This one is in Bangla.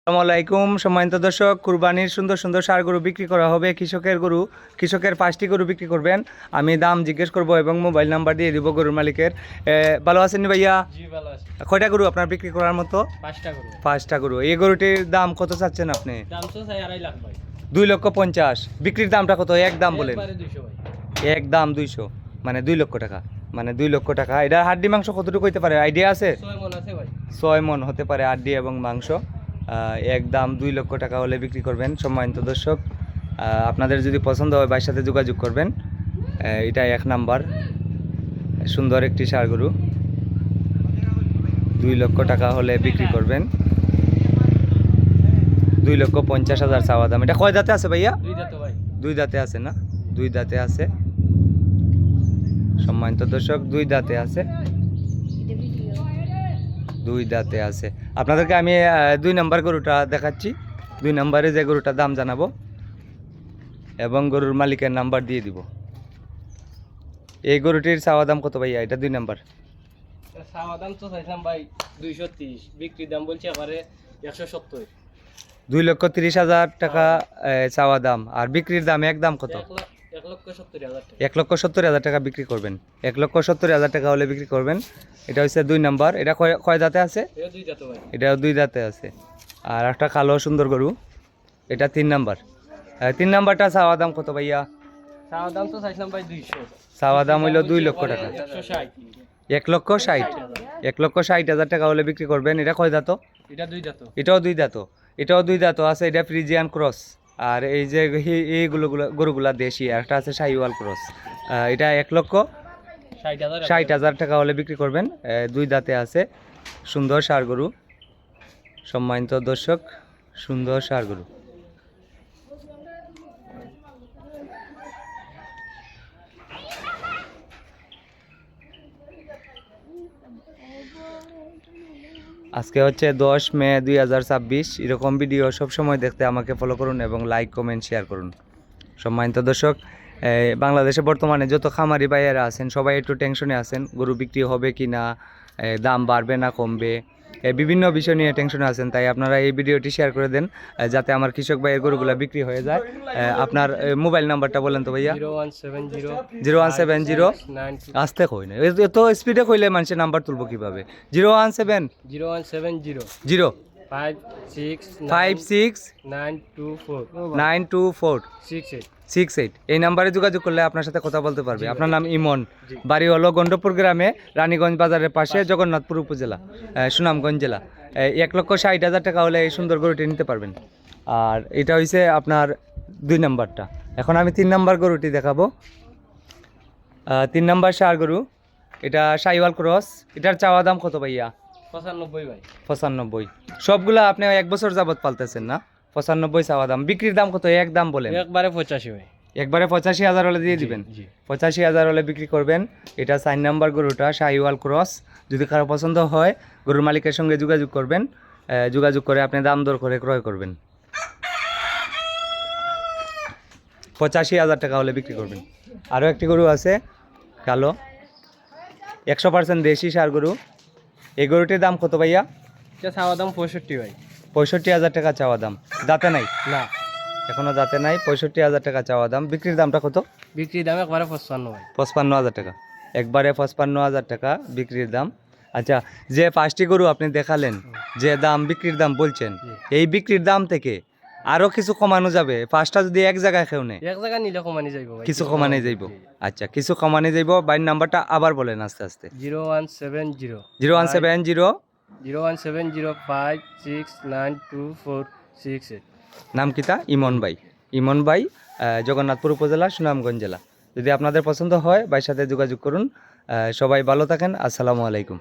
আসসালামু আলাইকুম সম্মানিত দর্শক, কুরবানির সুন্দর সুন্দর ষাঁড় গরু বিক্রি করা হবে। কৃষকের 5টি গরু বিক্রি করবেন। আমি দাম জিজ্ঞেস করব এবং মোবাইল নাম্বার দিয়ে দিব গরুর মালিকের। ভালো আছেন নি ভাইয়া? জি ভালো আছি। কয়টা গরু আপনার বিক্রি করার মতো? 5টা গরু। 5টা গরু। এই গরুটির দাম কত চাচ্ছেন আপনি? দাম তো চাই 2.5 লাখ ভাই। 2,50,000। বিক্রির দামটা কত? এক দাম বলেন। একবারে 200 ভাই। এক দাম 200, মানে 2 লক্ষ টাকা। মানে 2 লক্ষ টাকা। এটা হাড্ডি মাংস কতটুকু হইতে পারে, আইডিয়া আছে? 6 মণ আছে ভাই। 6 মণ হতে পারে হাড্ডি এবং মাংস। একদম 2 লক্ষ টাকা হলে বিক্রি করবেন। সম্মানিত দর্শক, আপনাদের যদি পছন্দ হয় ভাইয়ের সাথে যোগাযোগ করবেন। এটা 1 নাম্বার সুন্দর একটি ষাঁড় গরু। 2 লক্ষ টাকা হলে বিক্রি করবেন। 2,50,000 চাওয়া দাম। এটা কয় দাঁতে আছে ভাইয়া? 2 দাঁত ভাই। 2 দাঁতে আছে না? 2 দাঁতে আছে। সম্মানিত দর্শক, 2 দাঁতে আছে। 2 দাঁতে আছে। আপনাদেরকে আমি 2 নাম্বার গরুটা দেখাচ্ছি। 2 নাম্বারে যে গরুটার দাম জানাবো এবং গরুর মালিকের নাম্বার দিয়ে দিব। এই গরুটির চাওয়া দাম কত ভাইয়া? এটা 2 নাম্বার। চাওয়া দাম তো চাইলাম ভাই 230, বিক্রির দাম বলছি এবারে 170। 2,30,000 টাকা চাওয়া দাম। আর বিক্রির দাম একদম কত? 1,70,000 টাকা। 1,70,000 টাকা বিক্রি করবেন। 1,70,000 টাকা হলে বিক্রি করবেন। এটা হচ্ছে 2 নাম্বার। এটা কয় দাঁতে আছে? এটা 2 দাঁত ভাই। এটাও 2 দাঁতে আছে। আর একটা কালো সুন্দর গরু, এটা 3 নাম্বার। 3 নাম্বারটা চাওয়া দাম কত ভাইয়া? চাওয়া দাম তো চাইলাম ভাই 200। চাওয়া দাম হইল 2 লক্ষ টাকা। 160। 1,60,000। 1,60,000 টাকা হলে বিক্রি করবেন। এটা কয় দাঁত? এটা 2 দাঁত। এটাও 2 দাঁত। এটাও 2 দাঁত আছে। এটা ফ্রিজিয়ান ক্রস। আর এই যে এইগুলো গরুগুলা দেশি, আর একটা আছে শাহিওয়াল ক্রস। এটা 1,60,000 টাকা হলে বিক্রি করবেন। 2 দাঁতে আছে। সুন্দর ষাঁড় গরু। সম্মানিত দর্শক, সুন্দর ষাঁড় গরু। আজকে হচ্ছে 10 মে 2026। এরকম ভিডিও সবসময় দেখতে আমাকে ফলো করুন এবং লাইক কমেন্ট শেয়ার করুন। সম্মানিত দর্শক, বাংলাদেশে বর্তমানে যত খামারি ভাইয়েরা আছেন সবাই একটু টেনশনে আছেন, গরু বিক্রি হবে কি না, দাম বাড়বে না কমবে, বিভিন্ন বিষয় নিয়ে টেনশনে আছেন। তাই আপনারা এই ভিডিওটি শেয়ার করে দেন যাতে আমার কৃষক ভাইয়ের গরুগুলো বিক্রি হয়ে যায়। আপনার মোবাইল নাম্বারটা বলেন তো ভাইয়া। 0170 আসতে কই না, এত স্পিডে কইলে মানুষের নাম্বার তুলবো কিভাবে? 017 0 56 924 68। এই নাম্বারে যোগাযোগ করলে আপনার সাথে কথা বলতে পারবে। আপনার নাম ইমন, বাড়ি হলো গন্ডপুর গ্রামে, রানীগঞ্জ বাজারের পাশে, জগন্নাথপুর উপজেলা, সুনামগঞ্জ জেলা। 1,60,000 টাকা হলে এই সুন্দর গরুটি নিতে পারবেন। আর এটা হইছে আপনার 2 নাম্বারটা। এখন আমি 3 নাম্বার গরুটি দেখাবো। 3 নাম্বার ষাঁড় গরু, এটা শাহিওয়াল ক্রস। এটার চাওয়া দাম কত ভাইয়া? 95 ভাই। 95। সবগুলা আপনি 1 বছর যাবত পালতেছেন না? 95 চাওয়া দাম। বিক্রির দাম কত? এক দাম বলেন। একবারে 85 ভাই। একবারে 85,000 হলে দিয়ে দিবেন। 85,000 হলে বিক্রি করবেন। এটা 4 নাম্বার গরুটা শাহিওয়াল ক্রস। যদি কারো পছন্দ হয় গরুর মালিকের সঙ্গে যোগাযোগ করবেন। যোগাযোগ করে আপনি দাম দর করে ক্রয় করবেন। 85,000 টাকা হলে বিক্রি করবেন। আরও একটি গরু আছে কালো, 100% দেশি ষাঁড় গরু। এই গরুটির দাম কত ভাইয়া? এটা চাওয়া দাম 65 ভাই। 65,000 টাকা চাওয়া দাম। দাঁতে নাই? না, এখনো দাঁতে নাই। 65,000 টাকা চাওয়া দাম। বিক্রির দামটা কত? বিক্রির দাম একবারে 55 ভাই। 55,000 টাকা। একবারে 55,000 টাকা বিক্রির দাম। আচ্ছা, যে 5টি গরু আপনি দেখালেন, যে দাম বিক্রির দাম বলছেন, এই বিক্রির দাম থেকে আরো কিছু কমানো যাবে? 5টা যদি এক জায়গায় কেউ নেয়, এক জায়গা নিলে কমানি যাইব ভাই। কিছু কমানো যাইব? আচ্ছা, কিছু কমানো যাইব। বাইর নাম্বারটা আবার বলেন আস্তে আস্তে। 0170 5692468। নাম কিতা? ইমন ভাই। ইমন ভাই, জগন্নাথপুর উপজেলা, সুনামগঞ্জ জেলা। যদি আপনাদের পছন্দ হয় ভাইয়ের সাথে যোগাযোগ করুন। সবাই ভালো থাকেন। আসসালামু আলাইকুম।